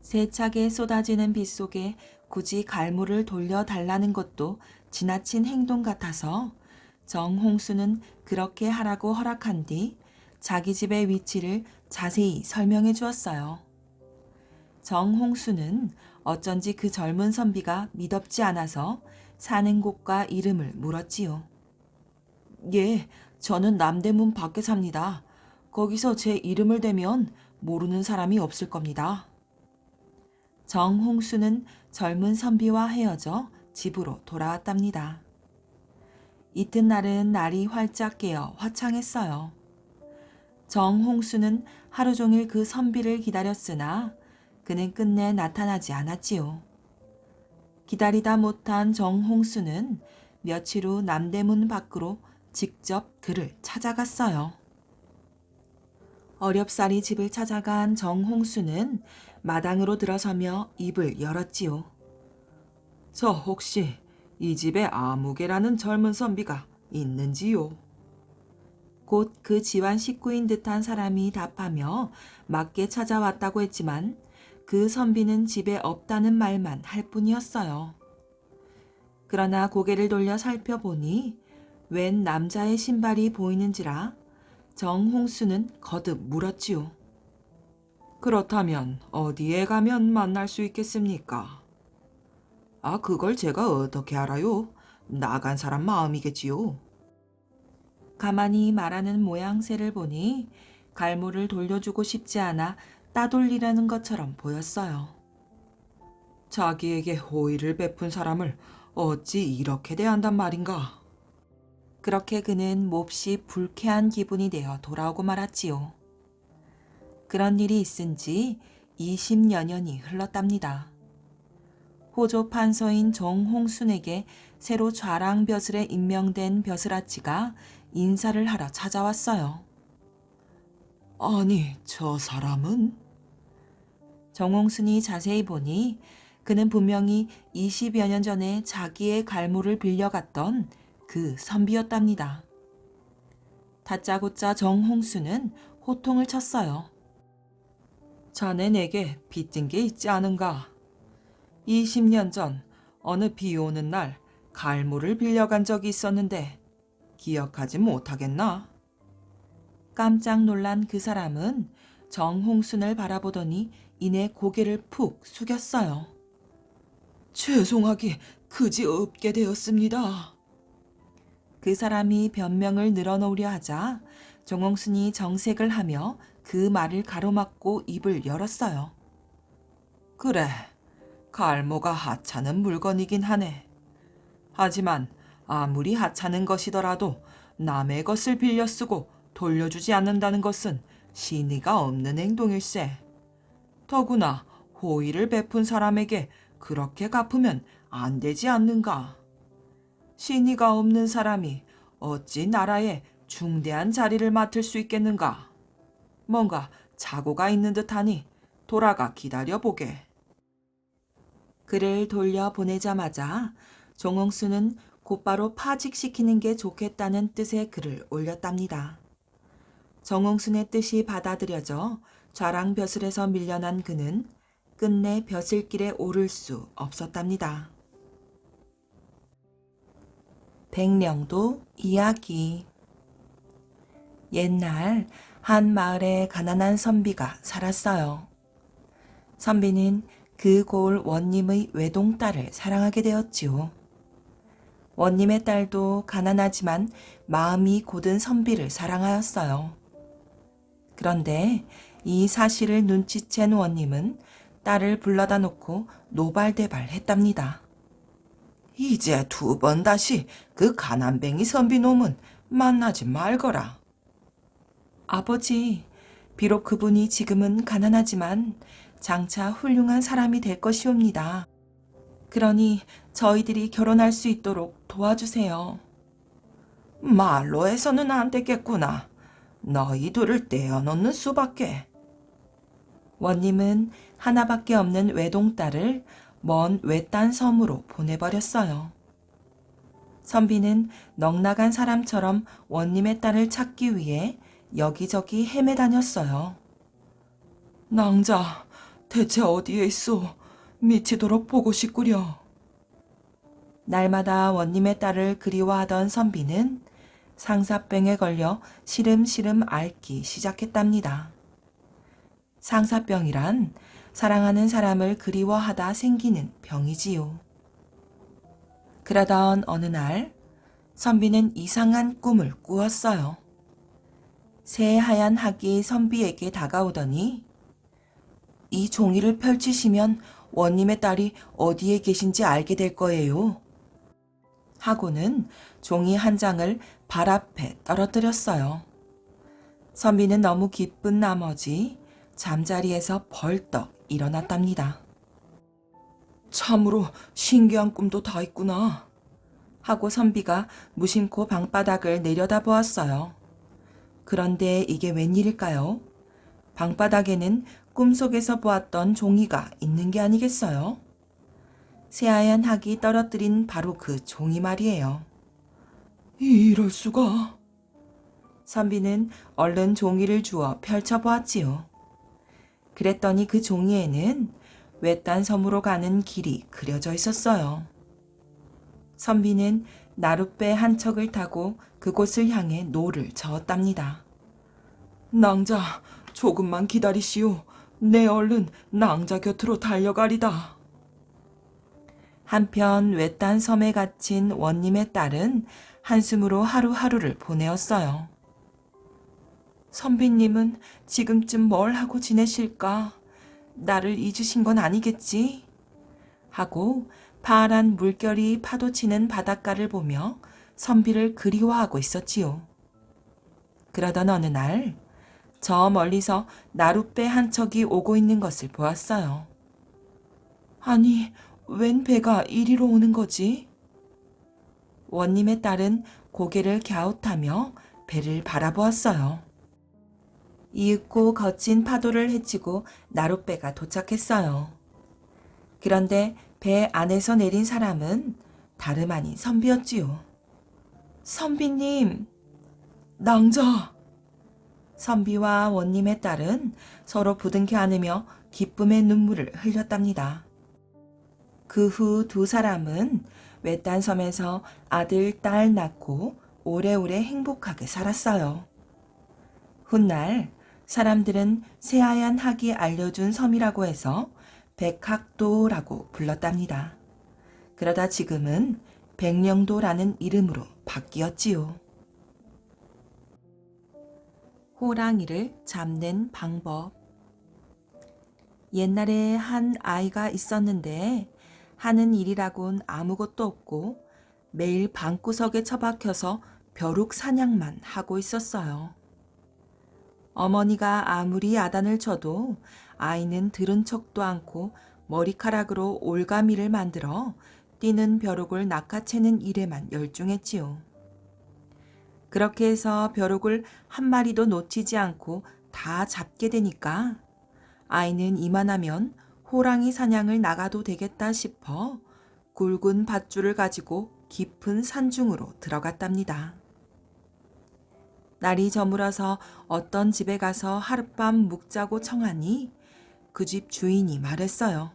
세차게 쏟아지는 빗 속에 굳이 갈모를 돌려달라는 것도 지나친 행동 같아서 정홍수는 그렇게 하라고 허락한 뒤 자기 집의 위치를 자세히 설명해 주었어요. 정홍수는 어쩐지 그 젊은 선비가 미덥지 않아서 사는 곳과 이름을 물었지요. 예, 저는 남대문 밖에 삽니다. 거기서 제 이름을 대면 모르는 사람이 없을 겁니다. 정홍수는 젊은 선비와 헤어져 집으로 돌아왔답니다. 이튿날은 날이 활짝 깨어 화창했어요. 정홍수는 하루 종일 그 선비를 기다렸으나 그는 끝내 나타나지 않았지요. 기다리다 못한 정홍수는 며칠 후 남대문 밖으로 직접 그를 찾아갔어요. 어렵사리 집을 찾아간 정홍수는 마당으로 들어서며 입을 열었지요. 저 혹시 이 집에 아무개라는 젊은 선비가 있는지요? 곧 그 집안 식구인 듯한 사람이 답하며 맞게 찾아왔다고 했지만 그 선비는 집에 없다는 말만 할 뿐이었어요. 그러나 고개를 돌려 살펴보니 웬 남자의 신발이 보이는지라 정홍수는 거듭 물었지요. 그렇다면 어디에 가면 만날 수 있겠습니까? 아, 그걸 제가 어떻게 알아요? 나간 사람 마음이겠지요. 가만히 말하는 모양새를 보니 갈모를 돌려주고 싶지 않아 따돌리라는 것처럼 보였어요. 자기에게 호의를 베푼 사람을 어찌 이렇게 대한단 말인가? 그렇게 그는 몹시 불쾌한 기분이 되어 돌아오고 말았지요. 그런 일이 있은 지 20여 년이 흘렀답니다. 호조 판서인 정홍순에게 새로 좌랑 벼슬에 임명된 벼슬아치가 인사를 하러 찾아왔어요. 아니, 저 사람은? 정홍순이 자세히 보니 그는 분명히 20여 년 전에 자기의 갈모를 빌려갔던 그 선비였답니다. 다짜고짜 정홍수는 호통을 쳤어요. 자네 내게 빚진 게 있지 않은가? 20년 전 어느 비 오는 날 갈모를 빌려간 적이 있었는데 기억하지 못하겠나? 깜짝 놀란 그 사람은 정홍순을 바라보더니 이내 고개를 푹 숙였어요. 죄송하게 그지없게 되었습니다. 그 사람이 변명을 늘어놓으려 하자 정홍순이 정색을 하며 그 말을 가로막고 입을 열었어요. 그래, 갈모가 하찮은 물건이긴 하네. 하지만 아무리 하찮은 것이더라도 남의 것을 빌려 쓰고 돌려주지 않는다는 것은 신의가 없는 행동일세. 더구나 호의를 베푼 사람에게 그렇게 갚으면 안 되지 않는가? 신의가 없는 사람이 어찌 나라에 중대한 자리를 맡을 수 있겠는가? 뭔가 착오가 있는 듯하니 돌아가 기다려보게. 그를 돌려보내자마자 정홍수는 곧바로 파직시키는 게 좋겠다는 뜻의 글을 올렸답니다. 정홍순의 뜻이 받아들여져 좌랑 벼슬에서 밀려난 그는 끝내 벼슬길에 오를 수 없었답니다. 백령도 이야기. 옛날 한 마을에 가난한 선비가 살았어요. 선비는 그 고을 원님의 외동딸을 사랑하게 되었지요. 원님의 딸도 가난하지만 마음이 곧은 선비를 사랑하였어요. 그런데 이 사실을 눈치챈 원님은 딸을 불러다 놓고 노발대발했답니다. 이제 2번 다시 그 가난뱅이 선비놈은 만나지 말거라. 아버지, 비록 그분이 지금은 가난하지만 장차 훌륭한 사람이 될 것이옵니다. 그러니 저희들이 결혼할 수 있도록 도와주세요. 말로 해서는 안 되겠구나. 너희 둘을 떼어놓는 수밖에. 원님은 하나밖에 없는 외동딸을 먼 외딴 섬으로 보내버렸어요. 선비는 넉나간 사람처럼 원님의 딸을 찾기 위해 여기저기 헤매다녔어요. 낭자, 대체 어디에 있소? 미치도록 보고 싶구려. 날마다 원님의 딸을 그리워하던 선비는 상사병에 걸려 시름시름 앓기 시작했답니다. 상사병이란 사랑하는 사람을 그리워하다 생기는 병이지요. 그러던 어느 날 선비는 이상한 꿈을 꾸었어요. 새하얀 학이 선비에게 다가오더니 이 종이를 펼치시면 원님의 딸이 어디에 계신지 알게 될 거예요. 하고는 종이 한 장을 발 앞에 떨어뜨렸어요. 선비는 너무 기쁜 나머지 잠자리에서 벌떡 일어났답니다. 참으로 신기한 꿈도 다 있구나. 하고 선비가 무심코 방바닥을 내려다보았어요. 그런데 이게 웬일일까요? 방바닥에는 꿈속에서 보았던 종이가 있는 게 아니겠어요? 새하얀 학이 떨어뜨린 바로 그 종이 말이에요. 이럴 수가. 선비는 얼른 종이를 주워 펼쳐보았지요. 그랬더니 그 종이에는 외딴 섬으로 가는 길이 그려져 있었어요. 선비는 나룻배 한 척을 타고 그곳을 향해 노를 저었답니다. 낭자, 조금만 기다리시오. 내 얼른 낭자 곁으로 달려가리다. 한편 외딴 섬에 갇힌 원님의 딸은 한숨으로 하루하루를 보내었어요. 선비님은 지금쯤 뭘 하고 지내실까? 나를 잊으신 건 아니겠지? 하고 파란 물결이 파도치는 바닷가를 보며 선비를 그리워하고 있었지요. 그러던 어느 날 저 멀리서 나룻배 한 척이 오고 있는 것을 보았어요. 아니, 웬 배가 이리로 오는 거지? 원님의 딸은 고개를 갸웃하며 배를 바라보았어요. 이윽고 거친 파도를 헤치고 나룻배가 도착했어요. 그런데 배 안에서 내린 사람은 다름 아닌 선비였지요. 선비님, 낭자. 선비와 원님의 딸은 서로 부둥켜 안으며 기쁨의 눈물을 흘렸답니다. 그 후 2사람은 외딴 섬에서 아들, 딸 낳고 오래오래 행복하게 살았어요. 훗날 사람들은 새하얀 학이 알려준 섬이라고 해서 백학도라고 불렀답니다. 그러다 지금은 백령도라는 이름으로 바뀌었지요. 호랑이를 잡는 방법. 옛날에 한 아이가 있었는데 하는 일이라곤 아무것도 없고 매일 방구석에 처박혀서 벼룩 사냥만 하고 있었어요. 어머니가 아무리 야단을 쳐도 아이는 들은 척도 않고 머리카락으로 올가미를 만들어 뛰는 벼룩을 낚아채는 일에만 열중했지요. 그렇게 해서 벼룩을 한 마리도 놓치지 않고 다 잡게 되니까 아이는 이만하면 호랑이 사냥을 나가도 되겠다 싶어 굵은 밧줄을 가지고 깊은 산중으로 들어갔답니다. 날이 저물어서 어떤 집에 가서 하룻밤 묵자고 청하니 그 집 주인이 말했어요.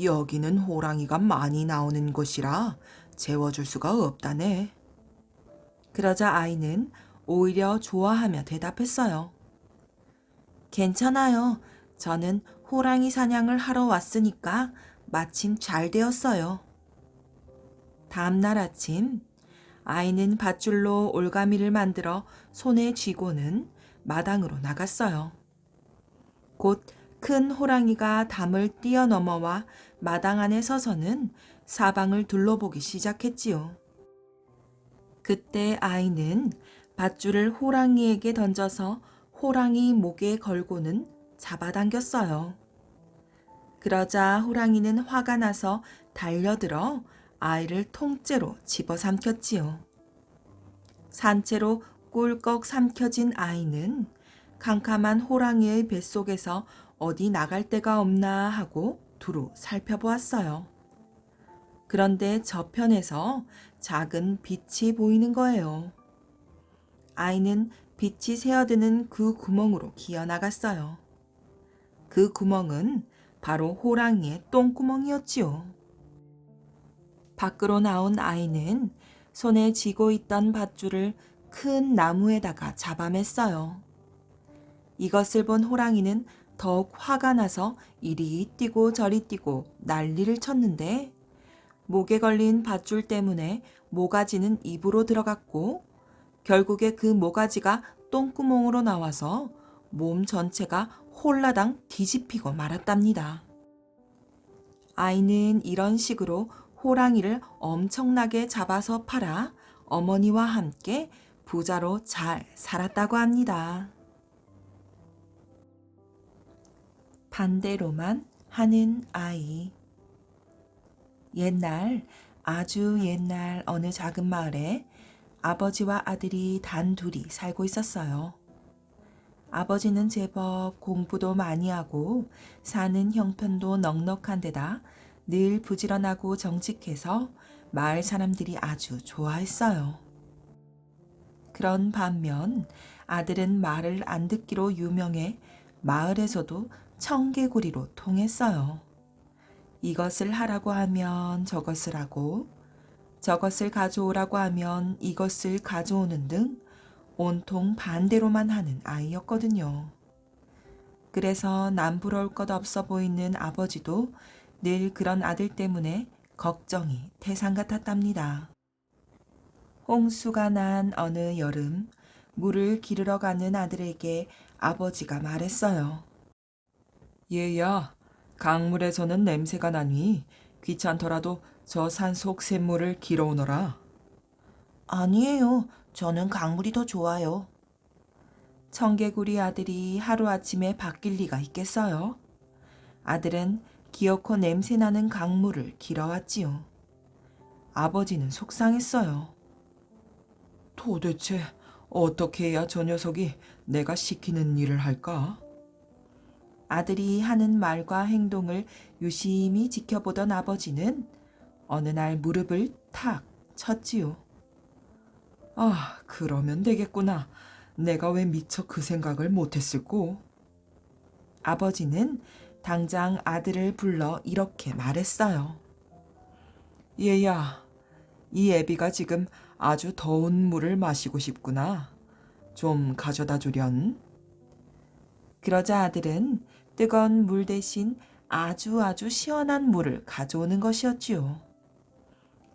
여기는 호랑이가 많이 나오는 곳이라 재워줄 수가 없다네. 그러자 아이는 오히려 좋아하며 대답했어요. 괜찮아요. 저는 호랑이 사냥을 하러 왔으니까 마침 잘 되었어요. 다음 날 아침 아이는 밧줄로 올가미를 만들어 손에 쥐고는 마당으로 나갔어요. 곧 큰 호랑이가 담을 뛰어넘어와 마당 안에 서서는 사방을 둘러보기 시작했지요. 그때 아이는 밧줄을 호랑이에게 던져서 호랑이 목에 걸고는 잡아당겼어요. 그러자 호랑이는 화가 나서 달려들어 아이를 통째로 집어삼켰지요. 산채로 꿀꺽 삼켜진 아이는 캄캄한 호랑이의 뱃속에서 어디 나갈 데가 없나 하고 두루 살펴보았어요. 그런데 저편에서 작은 빛이 보이는 거예요. 아이는 빛이 새어드는 그 구멍으로 기어나갔어요. 그 구멍은 바로 호랑이의 똥구멍이었지요. 밖으로 나온 아이는 손에 쥐고 있던 밧줄을 큰 나무에다가 잡아맸어요. 이것을 본 호랑이는 더욱 화가 나서 이리 뛰고 저리 뛰고 난리를 쳤는데 목에 걸린 밧줄 때문에 모가지는 입으로 들어갔고 결국에 그 모가지가 똥구멍으로 나와서 몸 전체가 홀라당 뒤집히고 말았답니다. 아이는 이런 식으로 호랑이를 엄청나게 잡아서 팔아 어머니와 함께 부자로 잘 살았다고 합니다. 반대로만 하는 아이. 옛날, 아주 옛날 어느 작은 마을에 아버지와 아들이 단둘이 살고 있었어요. 아버지는 제법 공부도 많이 하고 사는 형편도 넉넉한 데다 늘 부지런하고 정직해서 마을 사람들이 아주 좋아했어요. 그런 반면 아들은 말을 안 듣기로 유명해 마을에서도 청개구리로 통했어요. 이것을 하라고 하면 저것을 하고 저것을 가져오라고 하면 이것을 가져오는 등 온통 반대로만 하는 아이였거든요. 그래서 남부러울 것 없어 보이는 아버지도 늘 그런 아들 때문에 걱정이 태산 같았답니다. 홍수가 난 어느 여름 물을 기르러 가는 아들에게 아버지가 말했어요. 얘야, 강물에서는 냄새가 나니 귀찮더라도 저 산속 샘물을 길어오너라. 아니에요. 저는 강물이 더 좋아요. 청개구리 아들이 하루아침에 바뀔 리가 있겠어요? 아들은 기어코 냄새나는 강물을 길어왔지요. 아버지는 속상했어요. 도대체 어떻게 해야 저 녀석이 내가 시키는 일을 할까? 아들이 하는 말과 행동을 유심히 지켜보던 아버지는 어느 날 무릎을 탁 쳤지요. 아, 그러면 되겠구나. 내가 왜 미처 그 생각을 못했을꼬? 아버지는 당장 아들을 불러 이렇게 말했어요. 얘야, 이 애비가 지금 아주 더운 물을 마시고 싶구나. 좀 가져다 주련. 그러자 아들은 뜨거운 물 대신 아주 시원한 물을 가져오는 것이었지요.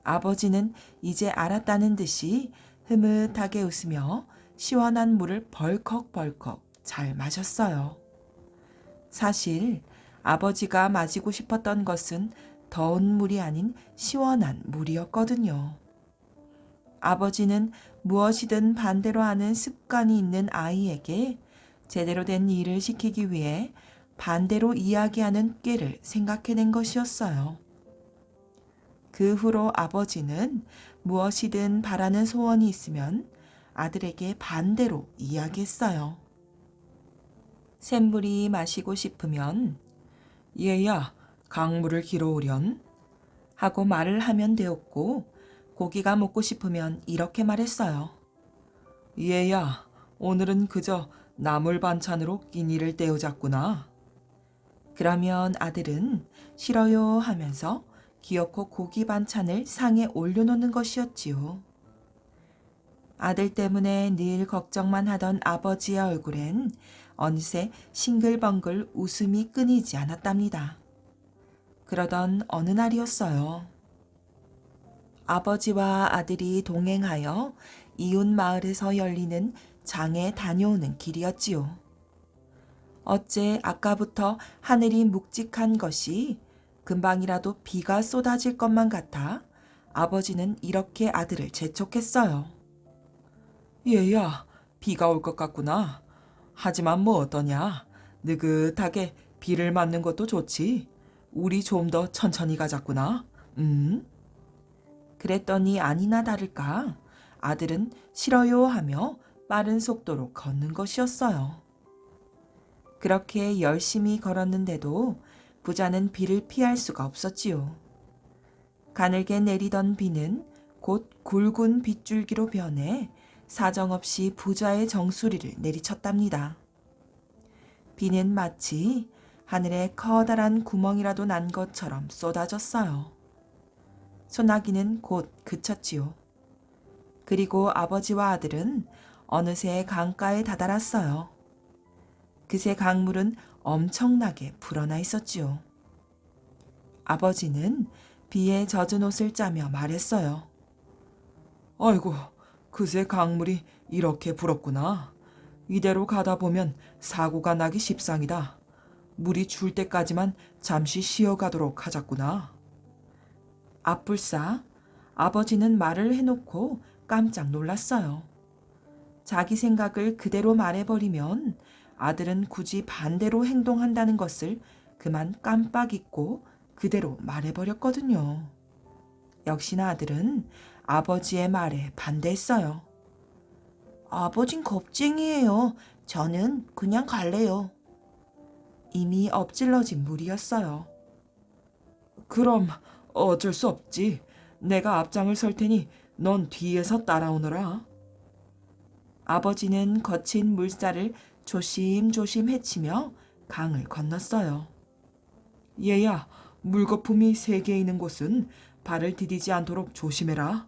아버지는 이제 알았다는 듯이 흐뭇하게 웃으며 시원한 물을 벌컥벌컥 잘 마셨어요. 사실 아버지가 마시고 싶었던 것은 더운 물이 아닌 시원한 물이었거든요. 아버지는 무엇이든 반대로 하는 습관이 있는 아이에게 제대로 된 일을 시키기 위해 반대로 이야기하는 꾀를 생각해낸 것이었어요. 그 후로 아버지는 무엇이든 바라는 소원이 있으면 아들에게 반대로 이야기했어요. 샘물이 마시고 싶으면 얘야, 강물을 길어오련 하고 말을 하면 되었고, 고기가 먹고 싶으면 이렇게 말했어요. 얘야, 오늘은 그저 나물 반찬으로 끼니를 때우자꾸나. 그러면 아들은 싫어요 하면서 기어코 고기 반찬을 상에 올려놓는 것이었지요. 아들 때문에 늘 걱정만 하던 아버지의 얼굴엔 어느새 싱글벙글 웃음이 끊이지 않았답니다. 그러던 어느 날이었어요. 아버지와 아들이 동행하여 이웃 마을에서 열리는 장에 다녀오는 길이었지요. 어째 아까부터 하늘이 묵직한 것이 금방이라도 비가 쏟아질 것만 같아 아버지는 이렇게 아들을 재촉했어요. 얘야, 비가 올 것 같구나. 하지만 뭐 어떠냐? 느긋하게 비를 맞는 것도 좋지. 우리 좀 더 천천히 가자꾸나. 그랬더니 아니나 다를까 아들은 싫어요 하며 빠른 속도로 걷는 것이었어요. 그렇게 열심히 걸었는데도 부자는 비를 피할 수가 없었지요. 가늘게 내리던 비는 곧 굵은 빗줄기로 변해 사정없이 부자의 정수리를 내리쳤답니다. 비는 마치 하늘에 커다란 구멍이라도 난 것처럼 쏟아졌어요. 소나기는 곧 그쳤지요. 그리고 아버지와 아들은 어느새 강가에 다다랐어요. 그새 강물은 엄청나게 불어나 있었지요. 아버지는 비에 젖은 옷을 짜며 말했어요. 아이고, 그새 강물이 이렇게 불었구나. 이대로 가다 보면 사고가 나기 십상이다. 물이 줄 때까지만 잠시 쉬어가도록 하자꾸나. 앞불싸 아버지는 말을 해놓고 깜짝 놀랐어요. 자기 생각을 그대로 말해버리면 아들은 굳이 반대로 행동한다는 것을 그만 깜빡 잊고 그대로 말해버렸거든요. 역시나 아들은 아버지의 말에 반대했어요. 아버진 겁쟁이에요. 저는 그냥 갈래요. 이미 엎질러진 물이었어요. 그럼 어쩔 수 없지. 내가 앞장을 설 테니 넌 뒤에서 따라오너라. 아버지는 거친 물살을 조심조심 헤치며 강을 건넜어요. 얘야, 물거품이 세게 있는 곳은 발을 디디지 않도록 조심해라.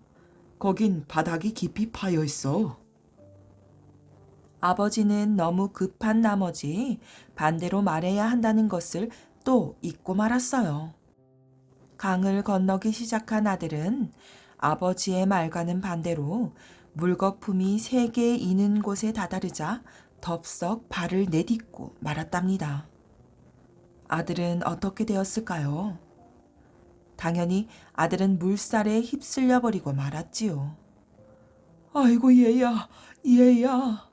거긴 바닥이 깊이 파여 있어. 아버지는 너무 급한 나머지 반대로 말해야 한다는 것을 또 잊고 말았어요. 강을 건너기 시작한 아들은 아버지의 말과는 반대로 물거품이 세게 이는 곳에 다다르자 덥석 발을 내딛고 말았답니다. 아들은 어떻게 되었을까요? 당연히 아들은 물살에 휩쓸려 버리고 말았지요. 아이고 얘야, 얘야.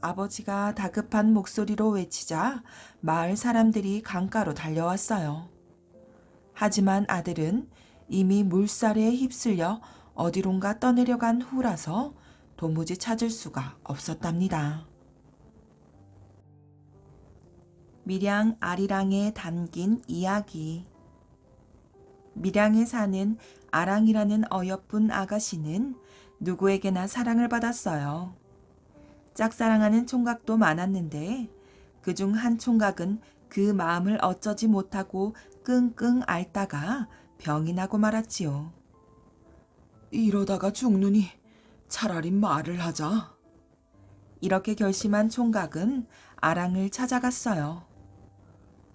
아버지가 다급한 목소리로 외치자 마을 사람들이 강가로 달려왔어요. 하지만 아들은 이미 물살에 휩쓸려 어디론가 떠내려간 후라서 도무지 찾을 수가 없었답니다. 밀양 아리랑에 담긴 이야기. 밀양에 사는 아랑이라는 어여쁜 아가씨는 누구에게나 사랑을 받았어요. 짝사랑하는 총각도 많았는데 그중 한 총각은 그 마음을 어쩌지 못하고 끙끙 앓다가 병이 나고 말았지요. 이러다가 죽느니 차라리 말을 하자. 이렇게 결심한 총각은 아랑을 찾아갔어요.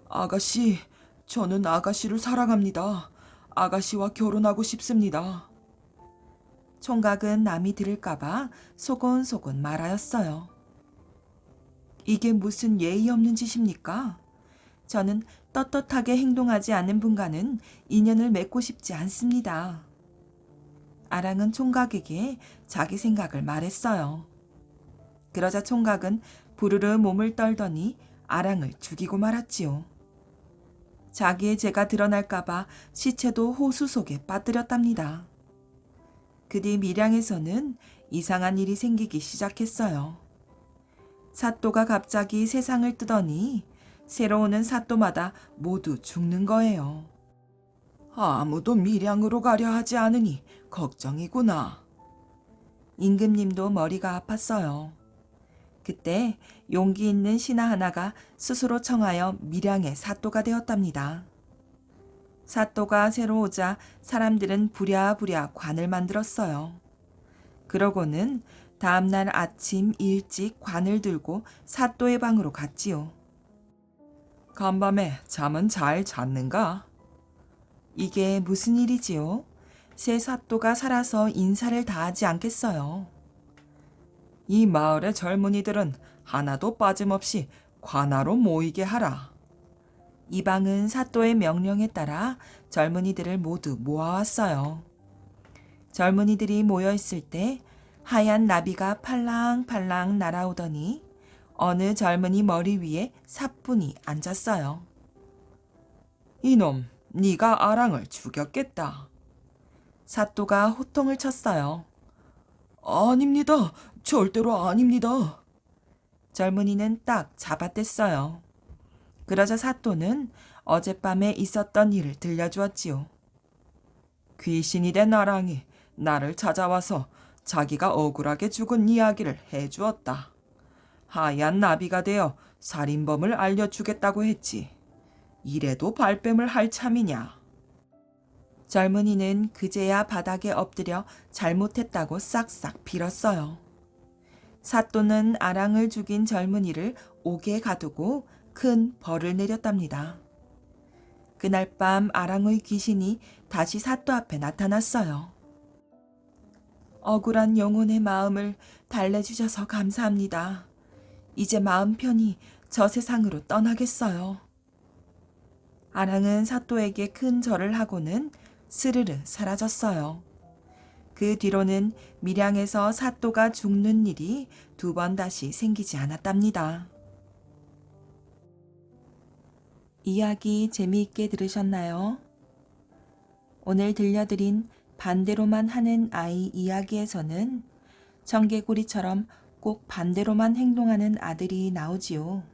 아가씨, 저는 아가씨를 사랑합니다. 아가씨와 결혼하고 싶습니다. 총각은 남이 들을까봐 소곤소곤 말하였어요. 이게 무슨 예의 없는 짓입니까? 저는 떳떳하게 행동하지 않는 분과는 인연을 맺고 싶지 않습니다. 아랑은 총각에게 자기 생각을 말했어요. 그러자 총각은 부르르 몸을 떨더니 아랑을 죽이고 말았지요. 자기의 죄가 드러날까봐 시체도 호수 속에 빠뜨렸답니다. 그 뒤 밀양에서는 이상한 일이 생기기 시작했어요. 사또가 갑자기 세상을 뜨더니 새로 오는 사또마다 모두 죽는 거예요. 아무도 밀양으로 가려 하지 않으니 걱정이구나. 임금님도 머리가 아팠어요. 그때 용기 있는 신하 하나가 스스로 청하여 밀양의 사또가 되었답니다. 사또가 새로 오자 사람들은 부랴부랴 관을 만들었어요. 그러고는 다음날 아침 일찍 관을 들고 사또의 방으로 갔지요. 간밤에 잠은 잘 잤는가? 이게 무슨 일이지요? 새 사또가 살아서 인사를 다 하지 않겠어요. 이 마을의 젊은이들은 하나도 빠짐없이 관하로 모이게 하라. 이방은 사또의 명령에 따라 젊은이들을 모두 모아왔어요. 젊은이들이 모여있을 때 하얀 나비가 팔랑팔랑 날아오더니 어느 젊은이 머리 위에 사뿐히 앉았어요. 이놈, 네가 아랑을 죽였겠다. 사또가 호통을 쳤어요. 아닙니다. 절대로 아닙니다. 젊은이는 딱 잡아댔어요. 그러자 사또는 어젯밤에 있었던 일을 들려주었지요. 귀신이 된 아랑이 나를 찾아와서 자기가 억울하게 죽은 이야기를 해주었다. 하얀 나비가 되어 살인범을 알려주겠다고 했지. 이래도 발뺌을 할 참이냐. 젊은이는 그제야 바닥에 엎드려 잘못했다고 싹싹 빌었어요. 사또는 아랑을 죽인 젊은이를 옥에 가두고 큰 벌을 내렸답니다. 그날 밤 아랑의 귀신이 다시 사또 앞에 나타났어요. 억울한 영혼의 마음을 달래주셔서 감사합니다. 이제 마음 편히 저 세상으로 떠나겠어요. 아랑은 사또에게 큰 절을 하고는 스르르 사라졌어요. 그 뒤로는 밀양에서 사또가 죽는 일이 2번 다시 생기지 않았답니다. 이야기 재미있게 들으셨나요? 오늘 들려드린 반대로만 하는 아이 이야기에서는 청개구리처럼 꼭 반대로만 행동하는 아들이 나오지요.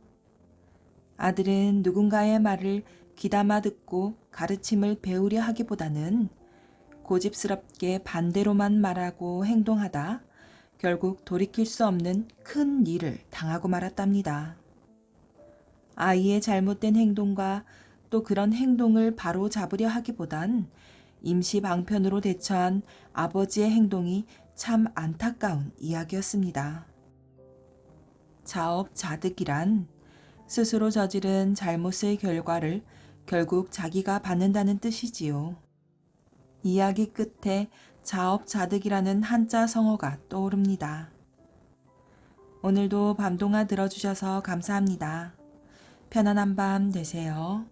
아들은 누군가의 말을 귀담아 듣고 가르침을 배우려 하기보다는 고집스럽게 반대로만 말하고 행동하다 결국 돌이킬 수 없는 큰 일을 당하고 말았답니다. 아이의 잘못된 행동과 또 그런 행동을 바로 잡으려 하기보단 임시 방편으로 대처한 아버지의 행동이 참 안타까운 이야기였습니다. 자업자득이란 스스로 저지른 잘못의 결과를 결국 자기가 받는다는 뜻이지요. 이야기 끝에 자업자득이라는 한자 성어가 떠오릅니다. 오늘도 밤동화 들어주셔서 감사합니다. 편안한 밤 되세요.